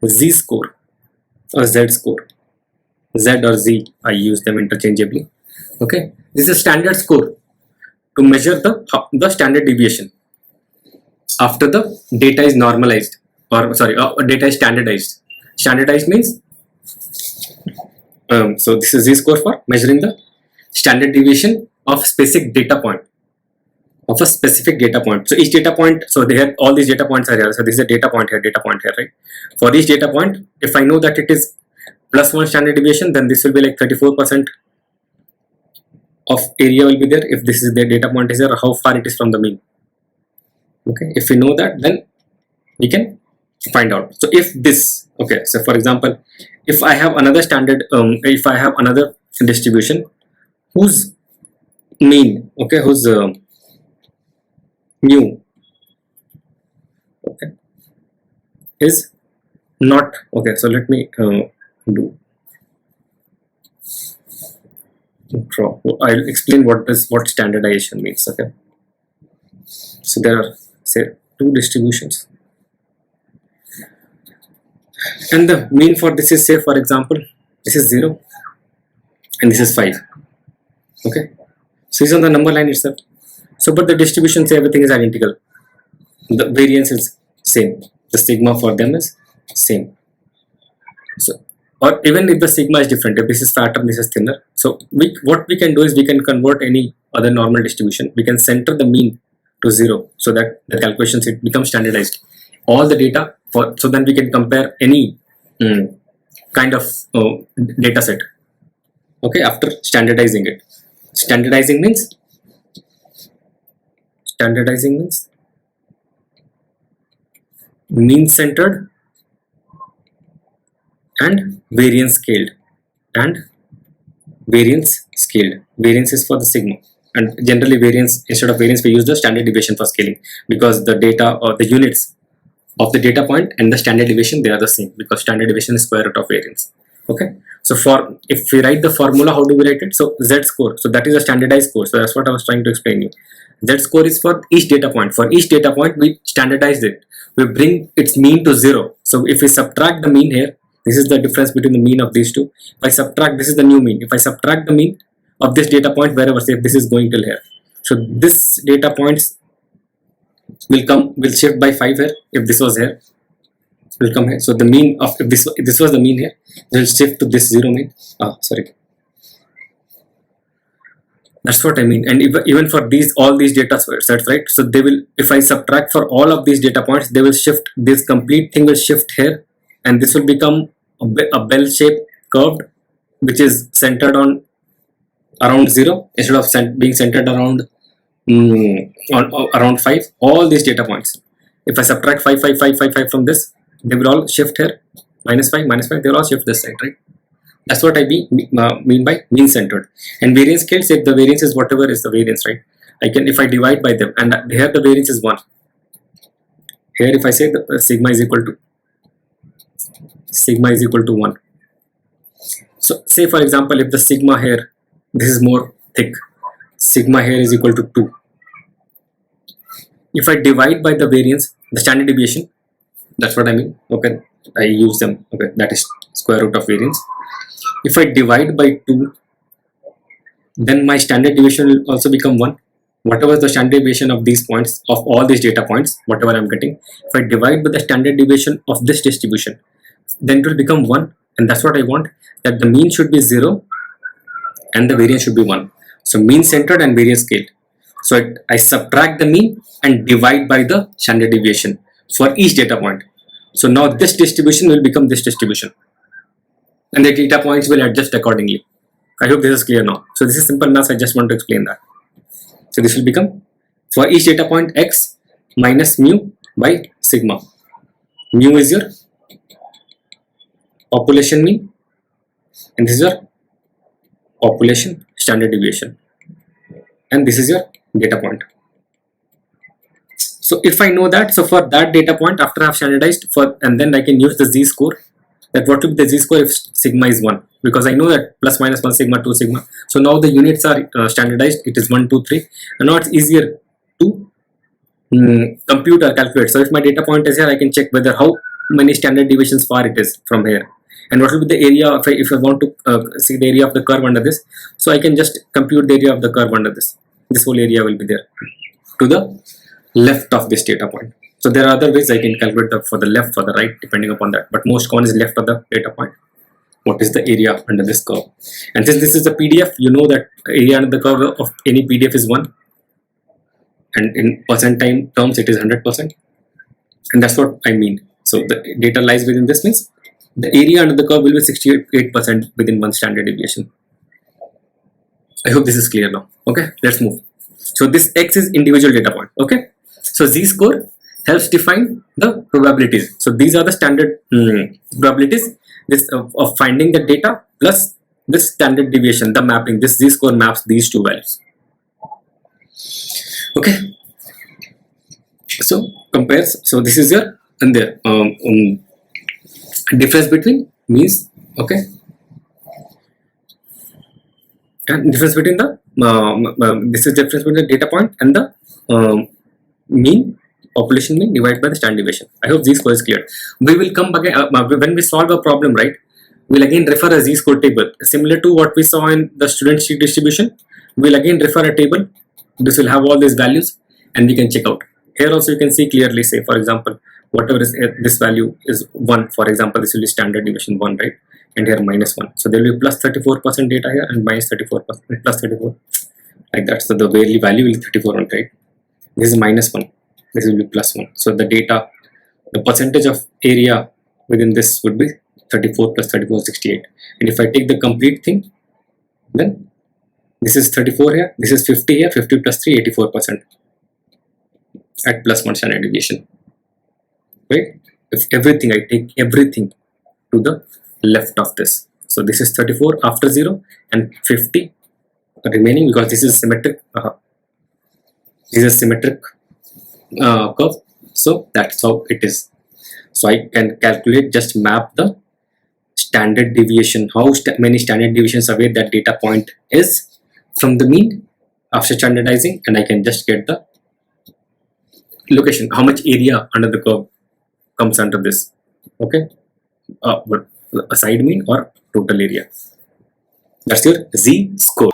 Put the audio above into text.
Z score or Z score. Z or Z, I use them interchangeably. Okay, this is a standard score to measure the standard deviation after the data is normalized, or sorry, data is standardized. Standardized means so this is Z score for measuring the standard deviation of specific data point, of a specific data point. So each data point, so they have all these data points are here. So this is a data point here, right? For each data point, if I know that it is +1 standard deviation, then this will be like 34% of area will be there if this is the data point is there, or how far it is from the mean. Okay, if we know that, then we can find out. So if this, okay, so for example, if I have another standard, if I have another distribution whose mean, okay, whose mu, okay, is not, okay, so let me draw. I'll explain what standardization means. Okay, so there are, say, two distributions, and the mean for this is, say, for example, this is 0 and this is 5. Okay, so it's on the number line itself. So but the distribution, say, everything is identical, the variance is same, the sigma for them is same. So, or even if the sigma is different, if this is fatter, this is thinner, so what we can do is we can convert any other normal distribution, we can center the mean to 0, so that the calculations, it becomes standardized, all the data for, so then we can compare any kind of data set, okay, after standardizing it. Standardizing means mean centered and variance scaled, variance is for the sigma, and generally variance, instead of variance we use the standard deviation for scaling, because the data or the units of the data point and the standard deviation, they are the same, because standard deviation is square root of variance. Okay, so for, if we write the formula, how do we write it? So Z score, so that is a standardized score, so that's what I was trying to explain you. Z score is for each data point. For each data point we standardize it, we bring its mean to 0. So if we subtract the mean here, this is the difference between the mean of these two. If I subtract, this is the new mean. If I subtract the mean of this data point wherever, say if this is going till here, so this data points will shift by 5 here. If this was here, will come here. So the mean of, if this was the mean here, it will shift to this 0 mean. Sorry, that's what I mean. And even for all these data sets, right? So they will, if I subtract for all of these data points, they will shift, this complete thing will shift here, and this will become a bell-shaped curve, which is centered on around 0 instead of being centered around around 5. All these data points, if I subtract 5, 5, 5, 5, 5 from this, they will all shift here, -5, -5, they will all shift this side, right? That's what I mean by mean centered. And variance scales, if the variance is whatever is the variance, right? I can, if I divide by them, and here the variance is 1. Here if I say the sigma is equal to 1. So say for example, if the sigma here, this is more thick, sigma here is equal to 2. If I divide by the variance, the standard deviation, that's what I mean. Okay, I use them. Okay, that is square root of variance. If I divide by 2, then my standard deviation will also become 1. Whatever is the standard deviation of these points, of all these data points, whatever I'm getting, if I divide by the standard deviation of this distribution, then it will become 1. And that's what I want, that the mean should be 0 and the variance should be 1. So mean centered and variance scaled. So I subtract the mean and divide by the standard deviation for each data point. So now this distribution will become this distribution, and the data points will adjust accordingly. I hope this is clear now. So this is simple enough, I just want to explain that. So this will become, for each data point, x minus mu by sigma. Mu is your population mean, and this is your population standard deviation, and this is your data point. So if I know that, so for that data point, after I have standardized for, and then I can use the Z score, that what will be the Z score if sigma is 1, because I know that plus minus 1 sigma 2 sigma. So now the units are standardized, it is 1 2 3, and now it's easier to compute or calculate. So if my data point is here, I can check whether how many standard deviations far it is from here, and what will be the area if I want to see the area of the curve under this. So I can just compute the area of the curve under this. This whole area will be there to the left of this data point. So there are other ways I can calculate for the left, for the right, depending upon that, but most common is left of the data point. What is the area under this curve? And since this is a PDF, you know that area under the curve of any PDF is 1, and in percentile terms it is 100%, and that's what I mean. So the data lies within this, means the area under the curve will be 68% within one standard deviation. I hope this is clear now. Okay, let's move. So this X is individual data point. Okay, so Z-score helps define the probabilities. So these are the standard probabilities of finding the data plus this standard deviation, the mapping. This Z-score maps these two values. Okay, so compares. So this is your and there difference between means. Okay, and difference between the this is difference between the data point and the mean, population mean divided by the standard deviation. I hope Z-score is clear. We will come again when we solve a problem, right? We'll again refer a Z-score table similar to what we saw in the student sheet distribution. We'll again refer a table. This will have all these values, and we can check out. Here also you can see clearly. Say for example, whatever is this value is 1. For example, this will be standard deviation 1, right? And here -1. So there will be plus 34% data here and -34%, plus 34, like that. So the value will be 34, right? This is -1. This will be +1. So the data, the percentage of area within this would be 34 plus 34 is 68. And if I take the complete thing, then this is 34 here, this is 50 here, 50 plus 3, 84% at +1 standard deviation. Right? If everything, I take everything to the left of this. So this is 34 after 0 and 50 remaining, because this is symmetric. This is symmetric curve. So that's how it is. So I can calculate, just map the standard deviation, how many standard deviations away that data point is from the mean after standardizing, and I can just get the location, how much area under the curve comes under this. Okay, a side mean or total area. That's your Z-score.